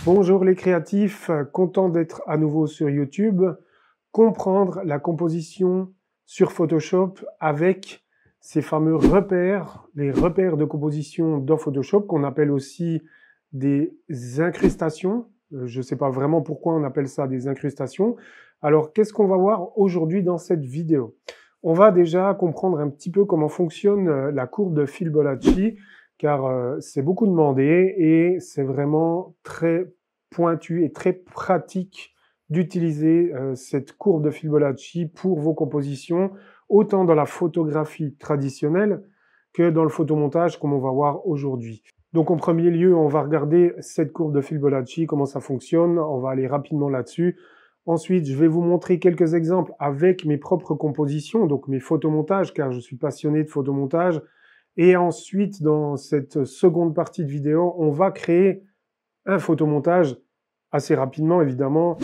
Bonjour les créatifs, content d'être à nouveau sur YouTube. Comprendre la composition sur Photoshop avec ces fameux repères, les repères de composition dans Photoshop qu'on appelle aussi des incrustations. Je ne sais pas vraiment pourquoi on appelle ça des incrustations. Alors qu'est-ce qu'on va voir aujourd'hui dans cette vidéo? On va déjà comprendre un petit peu comment fonctionne la courbe de Fibonacci, car c'est beaucoup demandé et c'est vraiment très pointu et très pratique d'utiliser cette courbe de Fibonacci pour vos compositions, autant dans la photographie traditionnelle que dans le photomontage comme on va voir aujourd'hui. Donc en premier lieu, on va regarder cette courbe de Fibonacci, comment ça fonctionne, on va aller rapidement là-dessus. Ensuite, je vais vous montrer quelques exemples avec mes propres compositions, donc mes photomontages, car je suis passionné de photomontage. Et ensuite, dans cette seconde partie de vidéo, on va créer un photomontage assez rapidement, évidemment,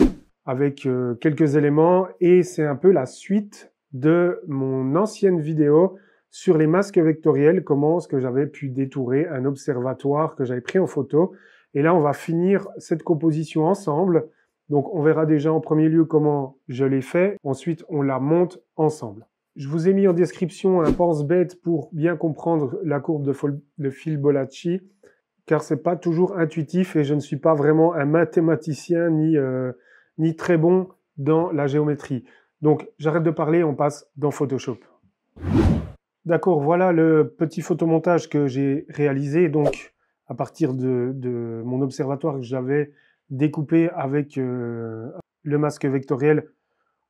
avec quelques éléments. Et c'est un peu la suite de mon ancienne vidéo sur les masques vectoriels, comment est-ce que j'avais pu détourer un observatoire que j'avais pris en photo. Et là, on va finir cette composition ensemble. Donc, on verra déjà en premier lieu comment je l'ai fait. Ensuite, on la monte ensemble. Je vous ai mis en description un pense-bête pour bien comprendre la courbe de Fibonacci, car c'est pas toujours intuitif et je ne suis pas vraiment un mathématicien ni très bon dans la géométrie. Donc, j'arrête de parler, on passe dans Photoshop. D'accord, voilà le petit photomontage que j'ai réalisé, donc à partir de mon observatoire que j'avais découpé avec le masque vectoriel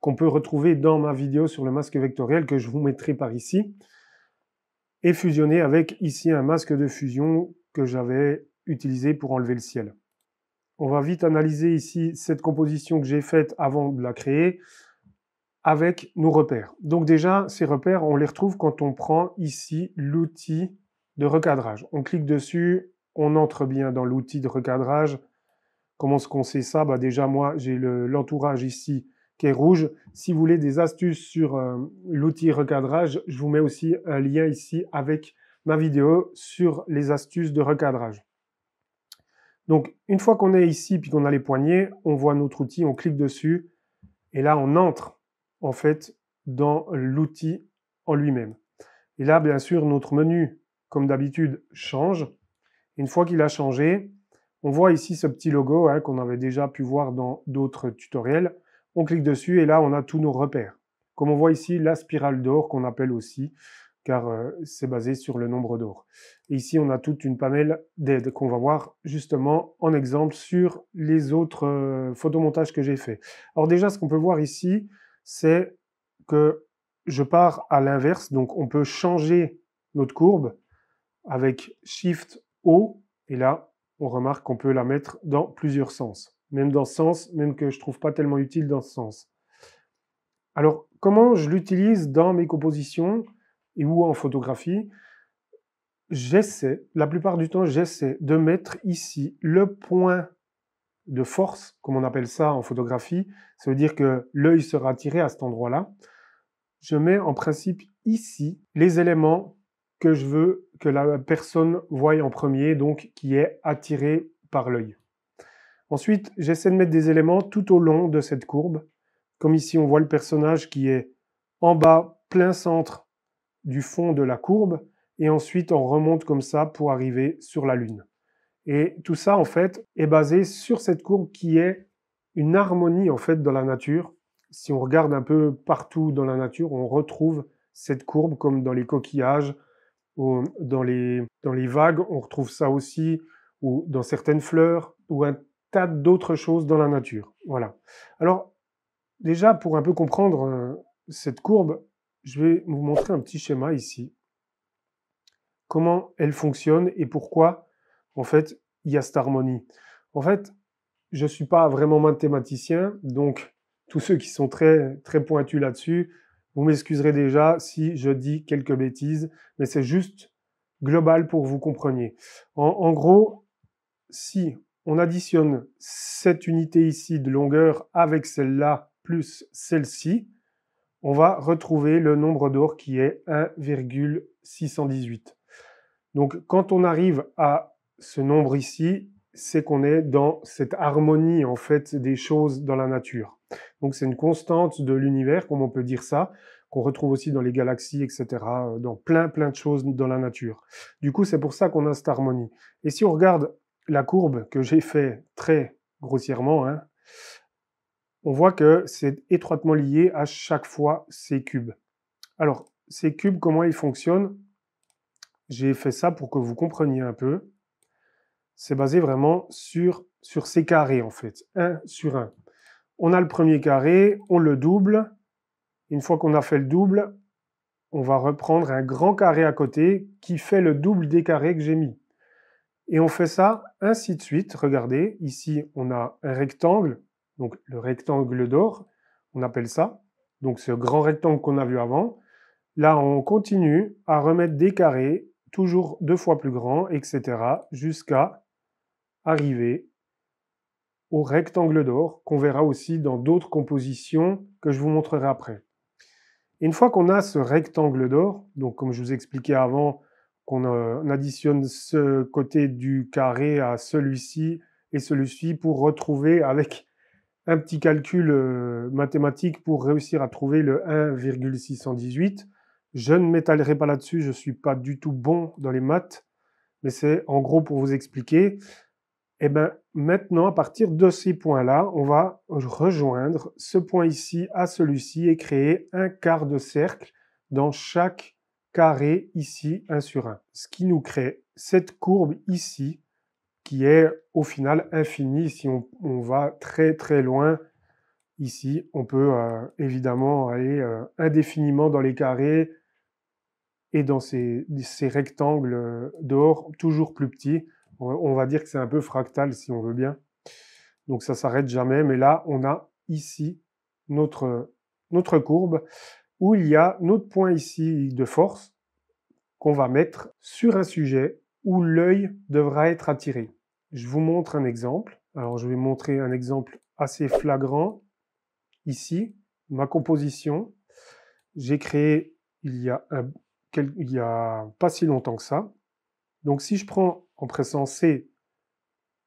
qu'on peut retrouver dans ma vidéo sur le masque vectoriel que je vous mettrai par ici, et fusionné avec ici un masque de fusion que j'avais utilisé pour enlever le ciel. On va vite analyser ici cette composition que j'ai faite avant de la créer avec nos repères. Donc déjà, ces repères, on les retrouve quand on prend ici l'outil de recadrage. On clique dessus, on entre bien dans l'outil de recadrage. Comment est-ce qu'on sait ça? Déjà, moi, j'ai l'entourage ici qui est rouge. Si vous voulez des astuces sur l'outil recadrage, je vous mets aussi un lien ici avec ma vidéo sur les astuces de recadrage. Donc, une fois qu'on est ici puis qu'on a les poignées, on voit notre outil, on clique dessus et là, on entre en fait dans l'outil en lui-même. Et là, bien sûr, notre menu, comme d'habitude, change. Une fois qu'il a changé, on voit ici ce petit logo qu'on avait déjà pu voir dans d'autres tutoriels. On clique dessus et là, on a tous nos repères. Comme on voit ici, la spirale d'or qu'on appelle aussi, car c'est basé sur le nombre d'or. Et ici, on a toute une panel d'aide qu'on va voir justement en exemple sur les autres photomontages que j'ai fait. Alors déjà, ce qu'on peut voir ici, c'est que je pars à l'inverse, donc on peut changer notre courbe avec Shift O, et là, on remarque qu'on peut la mettre dans plusieurs sens. Même dans ce sens, même que je ne trouve pas tellement utile dans ce sens. Alors, comment je l'utilise dans mes compositions et ou en photographie? J'essaie, la plupart du temps, j'essaie de mettre ici le point de force, comme on appelle ça en photographie. Ça veut dire que l'œil sera attiré à cet endroit-là. Je mets en principe ici les éléments que je veux que la personne voie en premier, donc qui est attiré par l'œil. Ensuite, j'essaie de mettre des éléments tout au long de cette courbe. Comme ici, on voit le personnage qui est en bas, plein centre du fond de la courbe, et ensuite on remonte comme ça pour arriver sur la Lune. Et tout ça, en fait, est basé sur cette courbe qui est une harmonie, en fait, dans la nature. Si on regarde un peu partout dans la nature, on retrouve cette courbe comme dans les coquillages, ou dans les vagues, on retrouve ça aussi, ou dans certaines fleurs, ou un tas d'autres choses dans la nature. Voilà. Alors, déjà, pour un peu comprendre cette courbe, je vais vous montrer un petit schéma ici. Comment elle fonctionne et pourquoi, en fait, il y a cette harmonie. En fait, je ne suis pas vraiment mathématicien, donc tous ceux qui sont très, très pointus là-dessus, vous m'excuserez déjà si je dis quelques bêtises, mais c'est juste global pour que vous compreniez. En gros, si on additionne cette unité ici de longueur avec celle-là plus celle-ci, on va retrouver le nombre d'or qui est 1,618. Donc quand on arrive à ce nombre ici, c'est qu'on est dans cette harmonie en fait des choses dans la nature. Donc c'est une constante de l'univers, comme on peut dire ça, qu'on retrouve aussi dans les galaxies, etc., dans plein de choses dans la nature. Du coup, c'est pour ça qu'on a cette harmonie. Et si on regarde la courbe que j'ai fait très grossièrement, hein, on voit que c'est étroitement lié à chaque fois ces cubes. Alors, ces cubes, comment ils fonctionnent? J'ai fait ça pour que vous compreniez un peu. C'est basé vraiment sur ces carrés, en fait, un sur un. On a le premier carré, on le double. Une fois qu'on a fait le double, on va reprendre un grand carré à côté qui fait le double des carrés que j'ai mis. Et on fait ça ainsi de suite. Regardez, ici, on a un rectangle, donc le rectangle d'or, on appelle ça. Donc ce grand rectangle qu'on a vu avant. Là, on continue à remettre des carrés, toujours 2 fois plus grands, etc., jusqu'à arriver au rectangle d'or, qu'on verra aussi dans d'autres compositions que je vous montrerai après. Une fois qu'on a ce rectangle d'or, donc comme je vous expliquais avant, qu'on additionne ce côté du carré à celui-ci et celui-ci pour retrouver avec un petit calcul mathématique pour réussir à trouver le 1,618. Je ne m'étalerai pas là-dessus, je ne suis pas du tout bon dans les maths, mais c'est en gros pour vous expliquer. Et bien maintenant, à partir de ces points-là, on va rejoindre ce point ici à celui-ci et créer un quart de cercle dans chaque carré ici, 1 sur 1. Ce qui nous crée cette courbe ici, qui est au final infinie. Si on va très loin, ici, on peut évidemment aller indéfiniment dans les carrés et dans ces rectangles d'or, toujours plus petits. On va dire que c'est un peu fractal si on veut bien. Donc ça s'arrête jamais, mais là, on a ici notre courbe où il y a notre point ici de force qu'on va mettre sur un sujet où l'œil devra être attiré. Je vous montre un exemple. Alors je vais montrer un exemple assez flagrant. Ici, ma composition, j'ai créé il y a pas si longtemps que ça. Donc si je prends en pressant C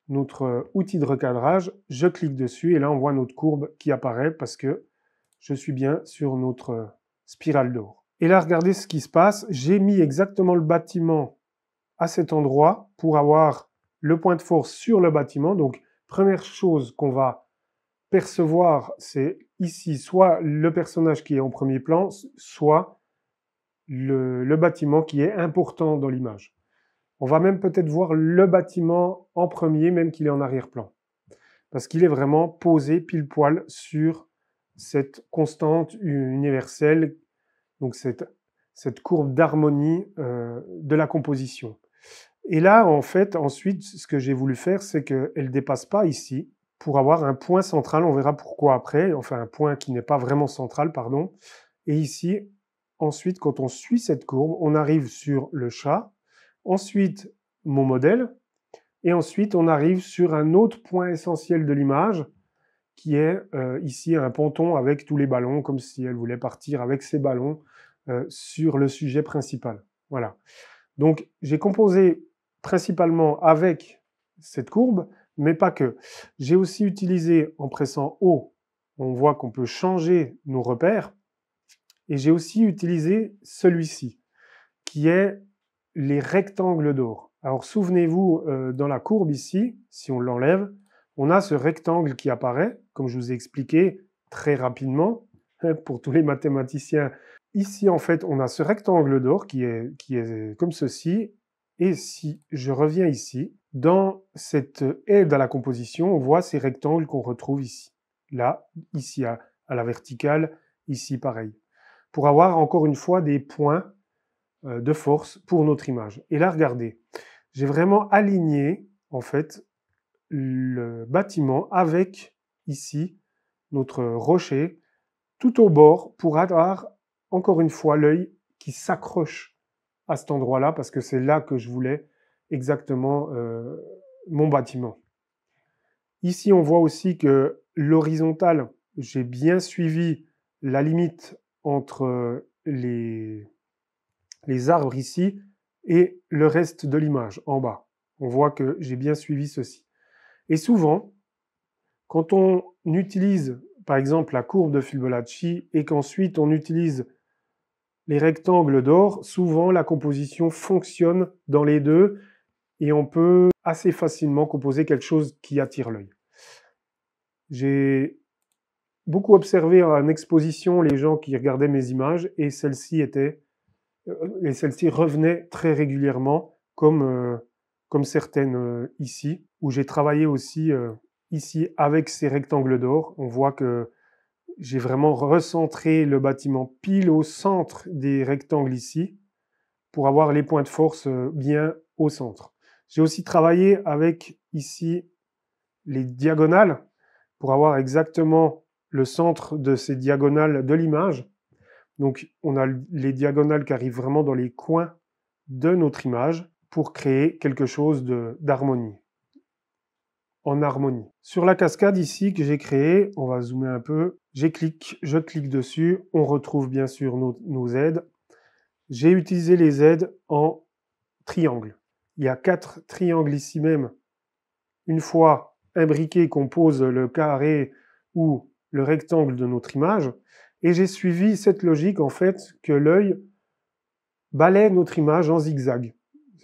notre outil de recadrage, je clique dessus et là on voit notre courbe qui apparaît parce que je suis bien sur notre spirale d'or. Et là regardez ce qui se passe, j'ai mis exactement le bâtiment à cet endroit pour avoir le point de force sur le bâtiment. Donc première chose qu'on va percevoir, c'est ici soit le personnage qui est en premier plan, soit le bâtiment qui est important dans l'image. On va même peut-être voir le bâtiment en premier, même qu'il est en arrière-plan. Parce qu'il est vraiment posé pile poil sur cette constante universelle, donc cette courbe d'harmonie de la composition. Et là, en fait, ensuite, ce que j'ai voulu faire, c'est qu'elle ne dépasse pas ici, pour avoir un point central, on verra pourquoi après, enfin un point qui n'est pas vraiment central, pardon. Et ici, ensuite, quand on suit cette courbe, on arrive sur le chat, ensuite mon modèle, et ensuite on arrive sur un autre point essentiel de l'image, qui est ici un ponton avec tous les ballons, comme si elle voulait partir avec ses ballons sur le sujet principal. Voilà. Donc j'ai composé principalement avec cette courbe, mais pas que. J'ai aussi utilisé, en pressant O, on voit qu'on peut changer nos repères, et j'ai aussi utilisé celui-ci, qui est les rectangles d'or. Alors souvenez-vous, dans la courbe ici, si on l'enlève, on a ce rectangle qui apparaît, comme je vous ai expliqué très rapidement, pour tous les mathématiciens. Ici, en fait, on a ce rectangle d'or qui est comme ceci. Et si je reviens ici, dans cette aide à la composition, on voit ces rectangles qu'on retrouve ici. Là, ici à la verticale, ici pareil. Pour avoir encore une fois des points de force pour notre image. Et là, regardez, j'ai vraiment aligné, en fait, le bâtiment avec, ici, notre rocher, tout au bord, pour avoir, encore une fois, l'œil qui s'accroche à cet endroit-là, parce que c'est là que je voulais exactement mon bâtiment. Ici, on voit aussi que l'horizontale, j'ai bien suivi la limite entre les arbres ici et le reste de l'image, en bas. On voit que j'ai bien suivi ceci. Et souvent, quand on utilise, par exemple, la courbe de Fibonacci et qu'ensuite on utilise les rectangles d'or, souvent la composition fonctionne dans les deux et on peut assez facilement composer quelque chose qui attire l'œil. J'ai beaucoup observé en exposition les gens qui regardaient mes images et celles-ci revenaient très régulièrement, comme certaines ici, où j'ai travaillé aussi ici avec ces rectangles d'or. On voit que j'ai vraiment recentré le bâtiment pile au centre des rectangles ici, pour avoir les points de force bien au centre. J'ai aussi travaillé avec ici les diagonales, pour avoir exactement le centre de ces diagonales de l'image. Donc on a les diagonales qui arrivent vraiment dans les coins de notre image pour créer quelque chose d'harmonie, en harmonie. Sur la cascade ici que j'ai créée, on va zoomer un peu, je clique dessus, on retrouve bien sûr nos aides. J'ai utilisé les aides en triangle. Il y a 4 triangles ici même. Une fois imbriqués qu'on pose le carré ou le rectangle de notre image, et j'ai suivi cette logique en fait que l'œil balaie notre image en zigzag.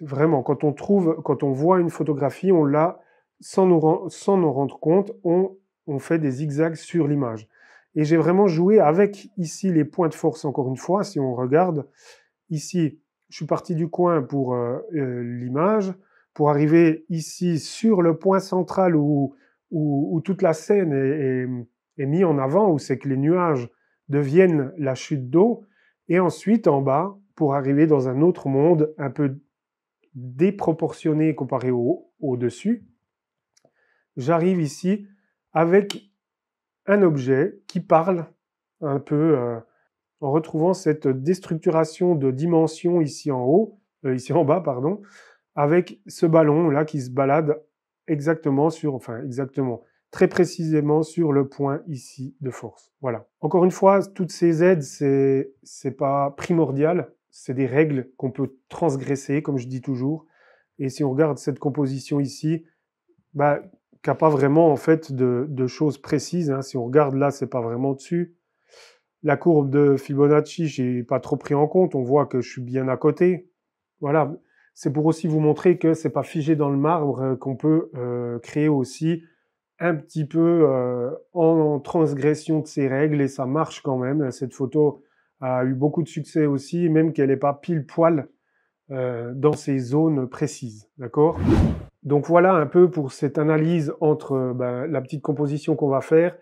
Vraiment, quand on voit une photographie, on l'a sans nous rendre compte, on fait des zigzags sur l'image. Et j'ai vraiment joué avec ici les points de force encore une fois. Si on regarde ici, je suis parti du coin pour l'image, pour arriver ici sur le point central où toute la scène est mise en avant, où c'est que les nuages deviennent la chute d'eau, et ensuite en bas, pour arriver dans un autre monde un peu déproportionné comparé au-dessus, j'arrive ici avec un objet qui parle un peu en retrouvant cette déstructuration de dimension ici en bas, pardon, avec ce ballon là qui se balade très précisément sur le point ici de force. Voilà. Encore une fois, toutes ces aides, c'est pas primordial, c'est des règles qu'on peut transgresser, comme je dis toujours. Et si on regarde cette composition ici, qui n'a pas vraiment en fait de choses précises. Hein. Si on regarde là, c'est pas vraiment dessus. La courbe de Fibonacci, j'ai pas trop pris en compte. On voit que je suis bien à côté. Voilà. C'est pour aussi vous montrer que c'est pas figé dans le marbre, qu'on peut créer aussi un petit peu en transgression de ces règles, et ça marche quand même. Cette photo a eu beaucoup de succès aussi, même qu'elle n'est pas pile poil dans ces zones précises. D'accord ? Donc voilà un peu pour cette analyse entre la petite composition qu'on va faire,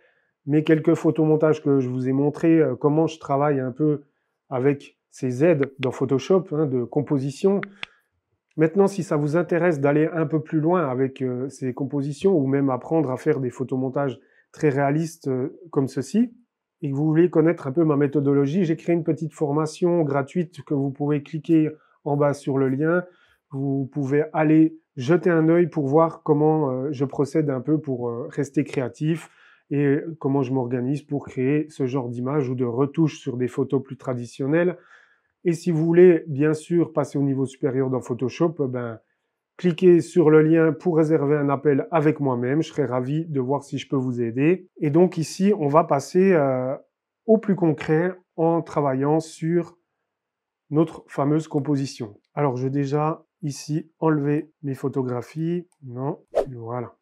mes quelques photomontages que je vous ai montré, comment je travaille un peu avec ces aides dans Photoshop de composition. Maintenant, si ça vous intéresse d'aller un peu plus loin avec ces compositions, ou même apprendre à faire des photomontages très réalistes comme ceci, et que vous voulez connaître un peu ma méthodologie, j'ai créé une petite formation gratuite que vous pouvez cliquer en bas sur le lien. Vous pouvez aller jeter un œil pour voir comment je procède un peu pour rester créatif et comment je m'organise pour créer ce genre d'image ou de retouches sur des photos plus traditionnelles. Et si vous voulez, bien sûr, passer au niveau supérieur dans Photoshop, cliquez sur le lien pour réserver un appel avec moi-même. Je serai ravi de voir si je peux vous aider. Et donc ici, on va passer au plus concret en travaillant sur notre fameuse composition. Alors, je vais déjà ici enlever mes photographies. Non, voilà.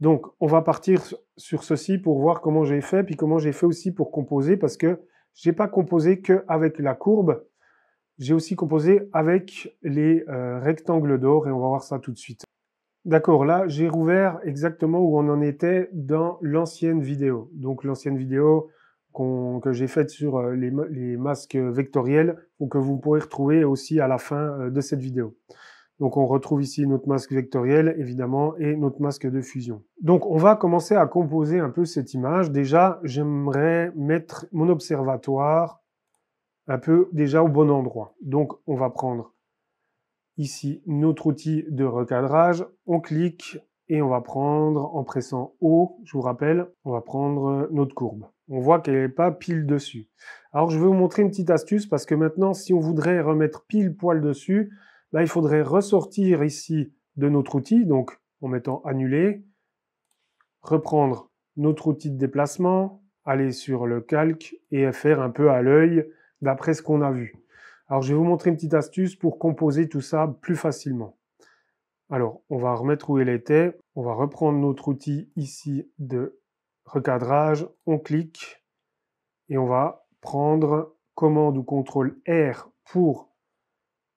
Donc, on va partir sur ceci pour voir comment j'ai fait, puis comment j'ai fait aussi pour composer, parce que j'ai pas composé qu'avec la courbe, j'ai aussi composé avec les rectangles d'or, et on va voir ça tout de suite. D'accord, là, j'ai rouvert exactement où on en était dans l'ancienne vidéo. Donc, l'ancienne vidéo que j'ai faite sur les masques vectoriels, ou que vous pourrez retrouver aussi à la fin de cette vidéo. Donc, on retrouve ici notre masque vectoriel, évidemment, et notre masque de fusion. Donc, on va commencer à composer un peu cette image. Déjà, j'aimerais mettre mon observatoire un peu déjà au bon endroit. Donc, on va prendre ici notre outil de recadrage. On clique et on va prendre, en pressant haut, je vous rappelle, on va prendre notre courbe. On voit qu'elle n'est pas pile dessus. Alors, je vais vous montrer une petite astuce, parce que maintenant, si on voudrait remettre pile poil dessus, il faudrait ressortir ici de notre outil, donc en mettant annuler, reprendre notre outil de déplacement, aller sur le calque et faire un peu à l'œil d'après ce qu'on a vu. Alors je vais vous montrer une petite astuce pour composer tout ça plus facilement. Alors on va remettre où elle était, on va reprendre notre outil ici de recadrage, on clique et on va prendre commande ou contrôle R pour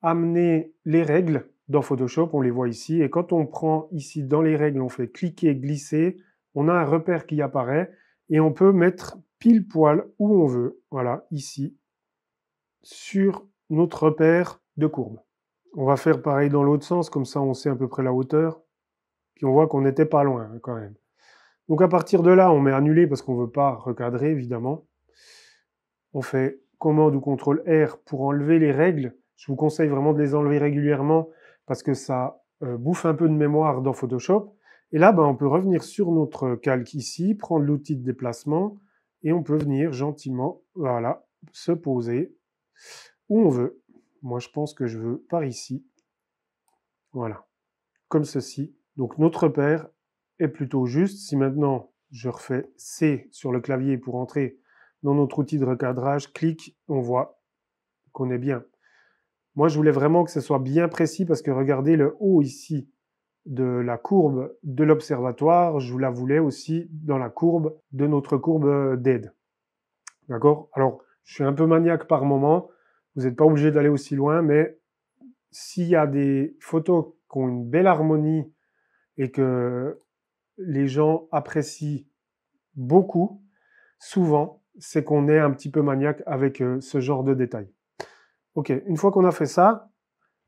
amener les règles dans Photoshop, on les voit ici, et quand on prend ici dans les règles, on fait cliquer, glisser, on a un repère qui apparaît, et on peut mettre pile poil où on veut, voilà, ici, sur notre repère de courbe. On va faire pareil dans l'autre sens, comme ça on sait à peu près la hauteur, puis on voit qu'on n'était pas loin quand même. Donc à partir de là, on met annuler parce qu'on ne veut pas recadrer, évidemment. On fait commande ou contrôle R pour enlever les règles. Je vous conseille vraiment de les enlever régulièrement parce que ça bouffe un peu de mémoire dans Photoshop. Et là, on peut revenir sur notre calque ici, prendre l'outil de déplacement et on peut venir gentiment, voilà, se poser où on veut. Moi, je pense que je veux par ici. Voilà, comme ceci. Donc notre repère est plutôt juste. Si maintenant je refais C sur le clavier pour entrer dans notre outil de recadrage, clique, on voit qu'on est bien. Moi, je voulais vraiment que ce soit bien précis parce que regardez le haut ici de la courbe de l'observatoire, je la voulais aussi dans la courbe de notre courbe d'aide. D'accord? Alors, je suis un peu maniaque par moment, vous n'êtes pas obligé d'aller aussi loin, mais s'il y a des photos qui ont une belle harmonie et que les gens apprécient beaucoup, souvent, c'est qu'on est un petit peu maniaque avec ce genre de détails. Ok, une fois qu'on a fait ça,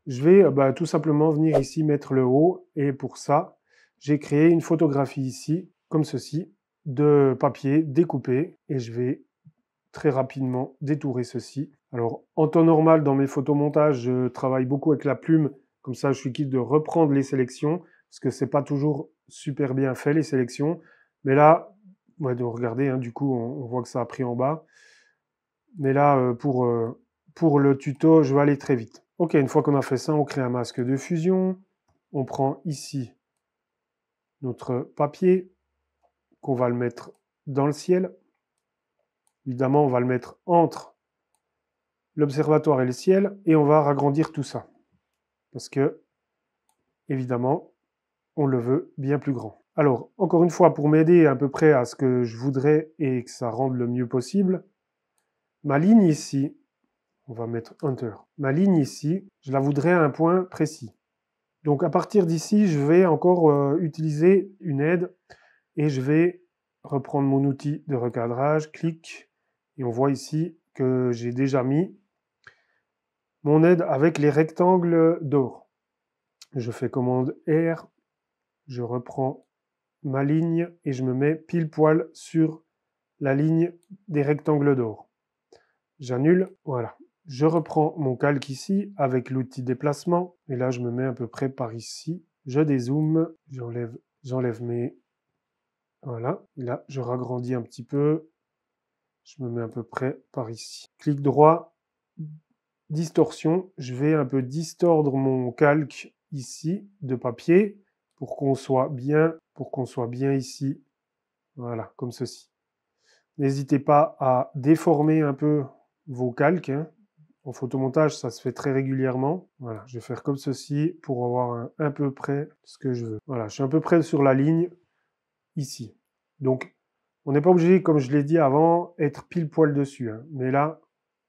je vais tout simplement venir ici mettre le haut et pour ça, j'ai créé une photographie ici, comme ceci, de papier découpé et je vais très rapidement détourer ceci. Alors, en temps normal, dans mes photomontages, je travaille beaucoup avec la plume, comme ça je suis quitte de reprendre les sélections, parce que c'est pas toujours super bien fait les sélections, mais là, ouais, donc regardez, hein, du coup on voit que ça a pris en bas, mais là pour le tuto, je vais aller très vite. Ok, une fois qu'on a fait ça, on crée un masque de fusion, on prend ici notre papier, qu'on va le mettre dans le ciel, évidemment on va le mettre entre l'observatoire et le ciel, et on va agrandir tout ça. Parce que, évidemment, on le veut bien plus grand. Alors, encore une fois, pour m'aider à peu près à ce que je voudrais et que ça rende le mieux possible, ma ligne ici, on va mettre Enter. Ma ligne ici, je la voudrais à un point précis. Donc à partir d'ici, je vais encore utiliser une aide et je vais reprendre mon outil de recadrage, clic, et on voit ici que j'ai déjà mis mon aide avec les rectangles d'or. Je fais commande R, je reprends ma ligne et je me mets pile poil sur la ligne des rectangles d'or. J'annule, voilà. Je reprends mon calque ici avec l'outil déplacement et là je me mets à peu près par ici. Je dézoome, j'enlève mes... Voilà, et là je ragrandis un petit peu. Je me mets à peu près par ici. Clic droit, distorsion. Je vais un peu distordre mon calque ici de papier pour qu'on soit bien ici. Voilà, comme ceci. N'hésitez pas à déformer un peu vos calques. Hein. En photomontage, ça se fait très régulièrement. Voilà, je vais faire comme ceci pour avoir un peu près ce que je veux. Voilà, je suis un peu près sur la ligne ici. Donc, on n'est pas obligé, comme je l'ai dit avant, être pile poil dessus. Hein. Mais là,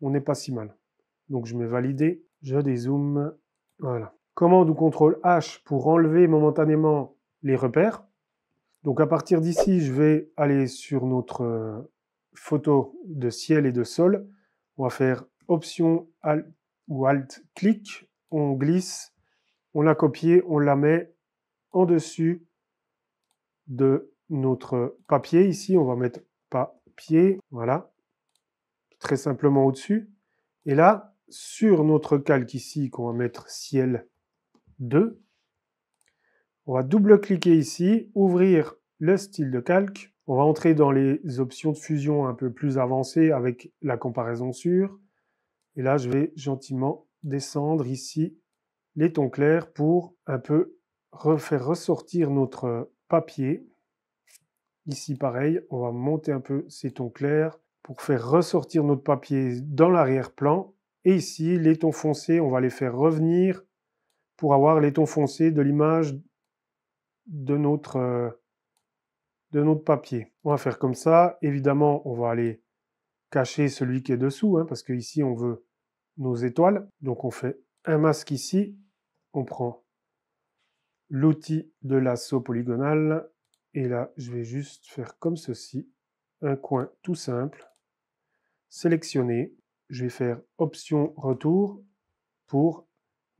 on n'est pas si mal. Donc, je mets valider, je dézoome. Voilà. Commande ou contrôle H pour enlever momentanément les repères. Donc, à partir d'ici, je vais aller sur notre photo de ciel et de sol. On va faire Option Alt ou Alt clic. On glisse, on la copie, on la met en dessus de notre papier. Ici, on va mettre papier, voilà, très simplement au-dessus. Et là, sur notre calque ici, qu'on va mettre ciel 2, on va double-cliquer ici, ouvrir le style de calque. On va entrer dans les options de fusion un peu plus avancées avec la comparaison sur. Et là, je vais gentiment descendre ici les tons clairs pour un peu refaire ressortir notre papier. Ici, pareil, on va monter un peu ces tons clairs pour faire ressortir notre papier dans l'arrière-plan. Et ici, les tons foncés, on va les faire revenir pour avoir les tons foncés de l'image de notre papier. On va faire comme ça. Évidemment, on va aller cacher celui qui est dessous, hein, parce qu'ici, on veut nos étoiles. Donc, on fait un masque ici. On prend l'outil de lasso polygonal. Et là, je vais juste faire comme ceci. Un coin tout simple. Sélectionner. Je vais faire option retour pour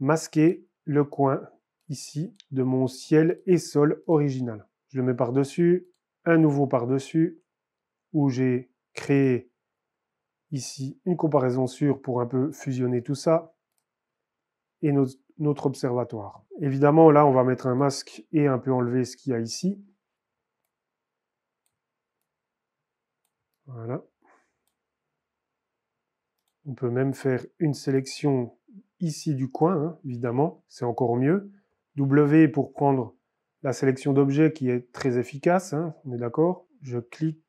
masquer le coin ici de mon ciel et sol original. Je le mets par-dessus, un nouveau par-dessus, où j'ai créé ici une comparaison sur pour un peu fusionner tout ça, et notre observatoire. Évidemment, là, on va mettre un masque et un peu enlever ce qu'il y a ici. Voilà. On peut même faire une sélection ici du coin, hein, évidemment, c'est encore mieux. W pour prendre la sélection d'objets qui est très efficace, hein, on est d'accord. Je clique,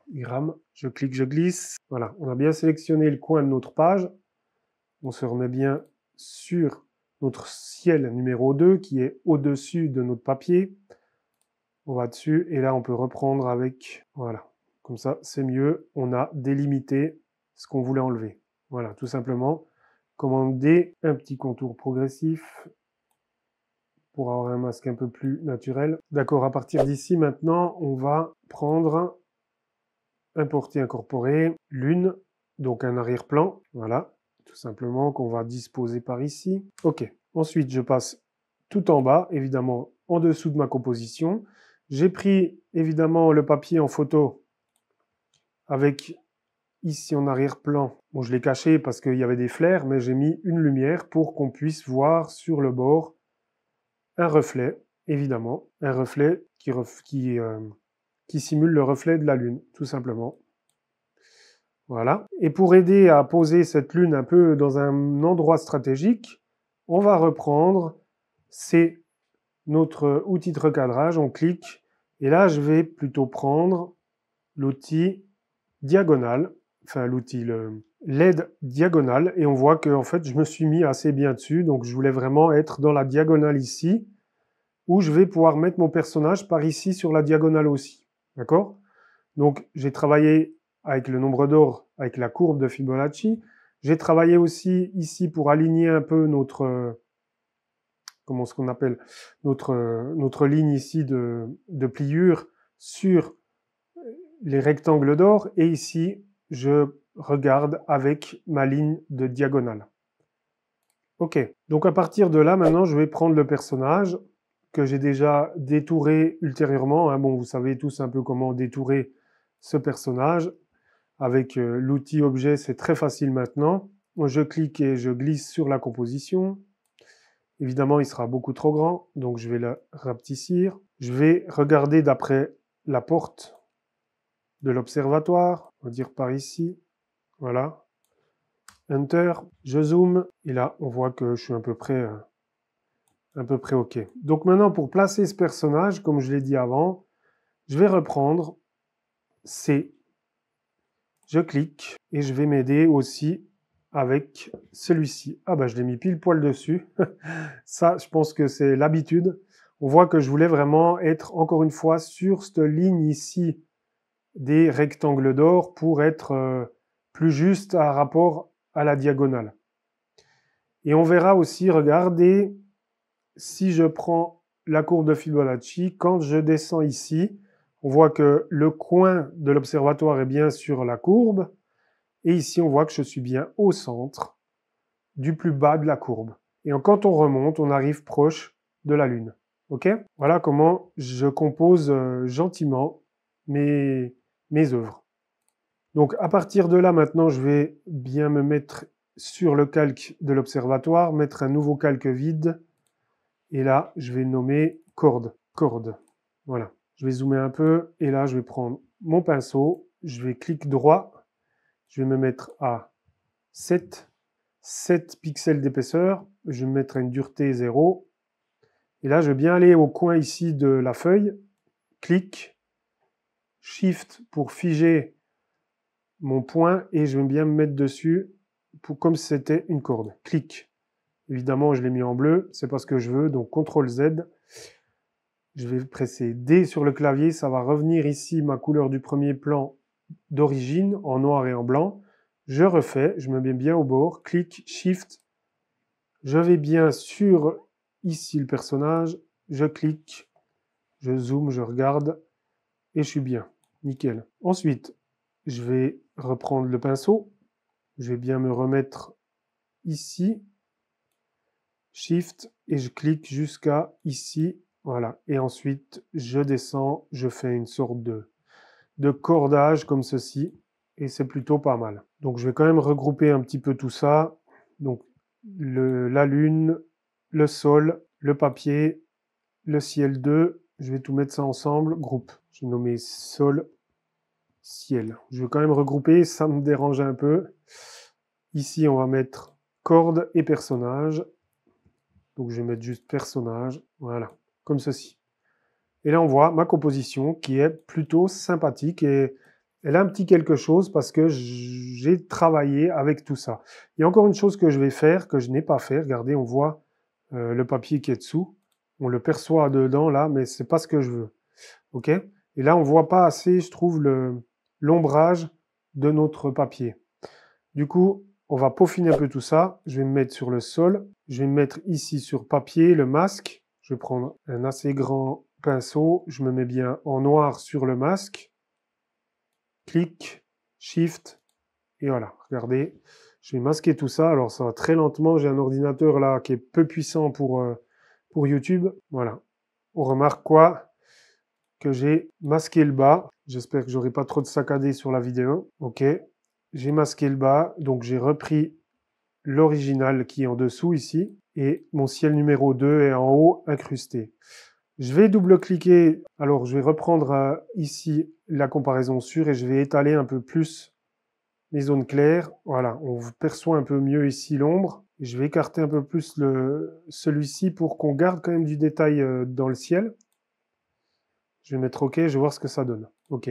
il rame, je clique, je glisse. Voilà, on a bien sélectionné le coin de notre page. On se remet bien sur notre ciel numéro 2 qui est au-dessus de notre papier. On va dessus et là on peut reprendre avec, voilà, comme ça c'est mieux. On a délimité ce qu'on voulait enlever. Voilà, tout simplement, commander un petit contour progressif pour avoir un masque un peu plus naturel. D'accord, à partir d'ici, maintenant, on va prendre, importer, incorporer, lune, donc un arrière-plan, voilà, tout simplement, qu'on va disposer par ici. Ok, ensuite, je passe tout en bas, évidemment, en dessous de ma composition. J'ai pris, évidemment, le papier en photo avec ici en arrière-plan. Bon, je l'ai caché parce qu'il y avait des flares, mais j'ai mis une lumière pour qu'on puisse voir sur le bord un reflet, évidemment, un reflet qui simule le reflet de la Lune, tout simplement. Voilà. Et pour aider à poser cette Lune un peu dans un endroit stratégique, on va reprendre, c'est notre outil de recadrage, on clique, et là je vais plutôt prendre l'outil diagonale, enfin l'outil, le LED diagonale, et on voit que en fait je me suis mis assez bien dessus, donc je voulais vraiment être dans la diagonale ici, où je vais pouvoir mettre mon personnage par ici sur la diagonale aussi. D'accord? Donc j'ai travaillé avec le nombre d'or, avec la courbe de Fibonacci. J'ai travaillé aussi ici pour aligner un peu notre, comment ce qu'on appelle, notre ligne ici de pliure sur les rectangles d'or. Et ici, je regarde avec ma ligne de diagonale. Ok, donc à partir de là, maintenant, je vais prendre le personnage que j'ai déjà détouré ultérieurement. Hein. Bon, vous savez tous un peu comment détourer ce personnage. Avec l'outil objet, c'est très facile maintenant. Je clique et je glisse sur la composition. Évidemment, il sera beaucoup trop grand, donc je vais le rapetissir. Je vais regarder d'après la porte de l'observatoire, on va dire par ici. Voilà. Enter, je zoome, et là, on voit que je suis à peu près OK. Donc maintenant, pour placer ce personnage, comme je l'ai dit avant, je vais reprendre C. Je clique et je vais m'aider aussi avec celui-ci. Ah bah je l'ai mis pile poil dessus. Ça, je pense que c'est l'habitude. On voit que je voulais vraiment être encore une fois sur cette ligne ici des rectangles d'or pour être plus juste à rapport à la diagonale. Et on verra aussi, regardez, si je prends la courbe de Fibonacci, quand je descends ici, on voit que le coin de l'observatoire est bien sur la courbe, et ici on voit que je suis bien au centre du plus bas de la courbe. Et quand on remonte, on arrive proche de la Lune. Ok? Voilà comment je compose gentiment mes œuvres. Donc à partir de là, maintenant, je vais bien me mettre sur le calque de l'observatoire, mettre un nouveau calque vide, et là, je vais nommer corde. Corde. Voilà. Je vais zoomer un peu, et là, je vais prendre mon pinceau, je vais clic droit, je vais me mettre à 7 pixels d'épaisseur, je vais me mettre à une dureté 0, Et là, je vais bien aller au coin ici de la feuille, clic, Shift pour figer mon point et je vais bien me mettre dessus comme si c'était une corde. Clic. Évidemment, je l'ai mis en bleu, c'est pas ce que je veux, donc CTRL Z. Je vais presser D sur le clavier, ça va revenir ici ma couleur du premier plan d'origine en noir et en blanc. Je refais, je me mets bien au bord, clic, Shift. Je vais bien sur ici le personnage, je clique, je zoome, je regarde et je suis bien. Nickel. Ensuite, je vais reprendre le pinceau. Je vais bien me remettre ici. Shift et je clique jusqu'à ici. Voilà. Et ensuite, je descends. Je fais une sorte de cordage comme ceci. Et c'est plutôt pas mal. Donc, je vais quand même regrouper un petit peu tout ça. Donc, la lune, le sol, le papier, le ciel 2. Je vais tout mettre ça ensemble. Groupe. Je vais nommer sol, ciel. Je vais quand même regrouper, ça me dérange un peu. Ici, on va mettre corde et personnage. Donc, je vais mettre juste personnage. Voilà, comme ceci. Et là, on voit ma composition qui est plutôt sympathique et elle a un petit quelque chose parce que j'ai travaillé avec tout ça. Il y a encore une chose que je vais faire, que je n'ai pas fait. Regardez, on voit le papier qui est dessous. On le perçoit dedans là, mais c'est pas ce que je veux. OK? Et là, on voit pas assez, je trouve, l'ombrage de notre papier. Du coup, on va peaufiner un peu tout ça. Je vais me mettre sur le sol. Je vais me mettre ici sur papier, le masque. Je vais prendre un assez grand pinceau. Je me mets bien en noir sur le masque. Clic, Shift, et voilà. Regardez, je vais masquer tout ça. Alors, ça va très lentement. J'ai un ordinateur là qui est peu puissant pour YouTube. Voilà. On remarque quoi? Que j'ai masqué le bas. J'espère que j'aurai pas trop de saccadé sur la vidéo. OK. J'ai masqué le bas. Donc, j'ai repris l'original qui est en dessous ici. Et mon ciel numéro 2 est en haut incrusté. Je vais double-cliquer. Alors, je vais reprendre ici la comparaison sur et je vais étaler un peu plus les zones claires. Voilà, on perçoit un peu mieux ici l'ombre. Je vais écarter un peu plus celui-ci pour qu'on garde quand même du détail dans le ciel. Je vais mettre OK, je vais voir ce que ça donne. OK,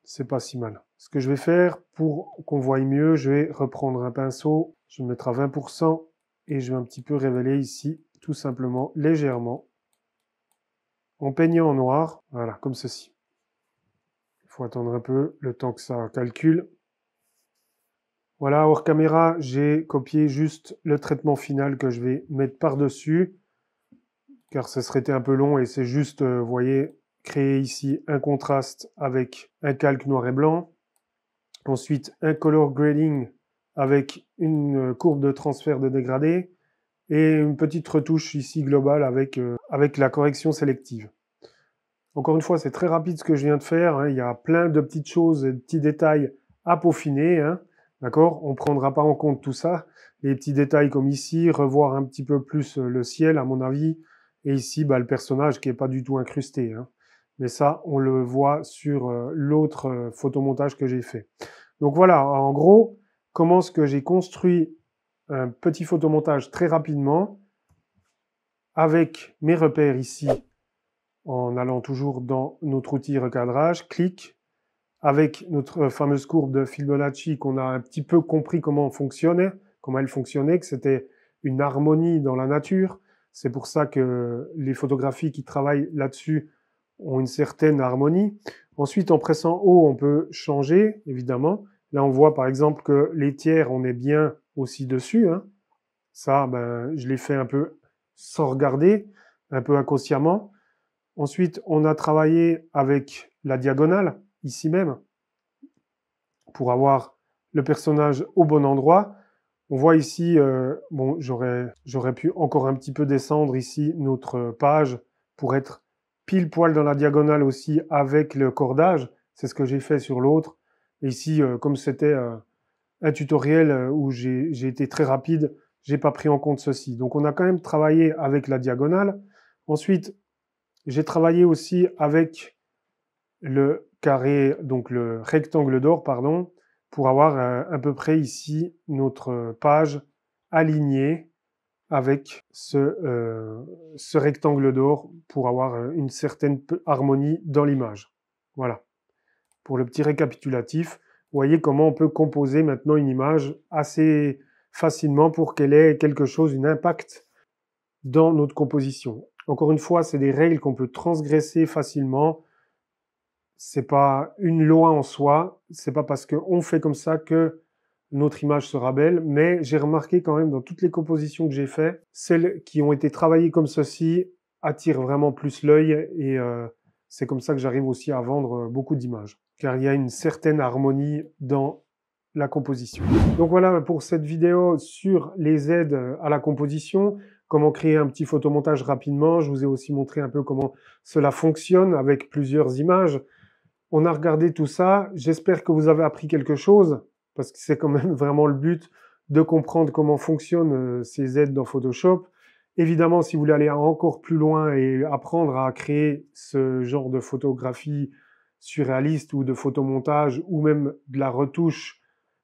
c'est pas si mal. Ce que je vais faire pour qu'on voie mieux, je vais reprendre un pinceau. Je vais mettre à 20% et je vais un petit peu révéler ici, tout simplement, légèrement, en peignant en noir, voilà, comme ceci. Il faut attendre un peu, le temps que ça calcule. Voilà, hors caméra, j'ai copié juste le traitement final que je vais mettre par-dessus, car ce serait été un peu long et c'est juste, vous voyez, créer ici un contraste avec un calque noir et blanc. Ensuite, un color grading avec une courbe de transfert de dégradé et une petite retouche ici globale avec la correction sélective. Encore une fois, c'est très rapide ce que je viens de faire. Hein. Il y a plein de petites choses, de petits détails à peaufiner. Hein. D'accord? On ne prendra pas en compte tout ça. Les petits détails comme ici, revoir un petit peu plus le ciel, à mon avis. Et ici, bah, le personnage qui n'est pas du tout incrusté. Hein. Mais ça, on le voit sur l'autre photomontage que j'ai fait. Donc voilà, en gros, comment est-ce que j'ai construit un petit photomontage très rapidement avec mes repères ici en allant toujours dans notre outil recadrage, clic, avec notre fameuse courbe de Fibonacci qu'on a un petit peu compris comment elle fonctionnait, que c'était une harmonie dans la nature. C'est pour ça que les photographies qui travaillent là-dessus ont une certaine harmonie. Ensuite, en pressant haut, on peut changer, évidemment. Là, on voit par exemple que les tiers, on est bien aussi dessus. Hein. Ça, ben, je l'ai fait un peu sans regarder, un peu inconsciemment. Ensuite, on a travaillé avec la diagonale, ici même, pour avoir le personnage au bon endroit. On voit ici, bon, j'aurais pu encore un petit peu descendre ici notre page pour être pile poil dans la diagonale aussi avec le cordage. C'est ce que j'ai fait sur l'autre. Et ici, comme c'était un tutoriel où j'ai été très rapide, j'ai pas pris en compte ceci. Donc on a quand même travaillé avec la diagonale. Ensuite, j'ai travaillé aussi avec le carré, donc le rectangle d'or, pardon, pour avoir à peu près ici notre page alignée avec ce rectangle d'or pour avoir une certaine harmonie dans l'image. Voilà. Pour le petit récapitulatif, vous voyez comment on peut composer maintenant une image assez facilement pour qu'elle ait quelque chose, un impact dans notre composition. Encore une fois, c'est des règles qu'on peut transgresser facilement. C'est pas une loi en soi. C'est pas parce qu'on fait comme ça que notre image sera belle, mais j'ai remarqué quand même dans toutes les compositions que j'ai faites, celles qui ont été travaillées comme ceci attirent vraiment plus l'œil et c'est comme ça que j'arrive aussi à vendre beaucoup d'images, car il y a une certaine harmonie dans la composition. Donc voilà pour cette vidéo sur les aides à la composition, comment créer un petit photomontage rapidement. Je vous ai aussi montré un peu comment cela fonctionne avec plusieurs images. On a regardé tout ça, j'espère que vous avez appris quelque chose, parce que c'est quand même vraiment le but de comprendre comment fonctionnent ces aides dans Photoshop. Évidemment, si vous voulez aller encore plus loin et apprendre à créer ce genre de photographie surréaliste ou de photomontage ou même de la retouche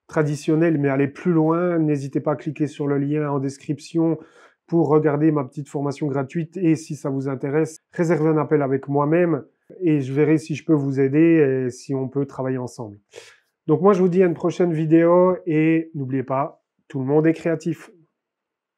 traditionnelle, mais aller plus loin, n'hésitez pas à cliquer sur le lien en description pour regarder ma petite formation gratuite et si ça vous intéresse, réservez un appel avec moi-même et je verrai si je peux vous aider et si on peut travailler ensemble. Donc moi, je vous dis à une prochaine vidéo et n'oubliez pas, tout le monde est créatif.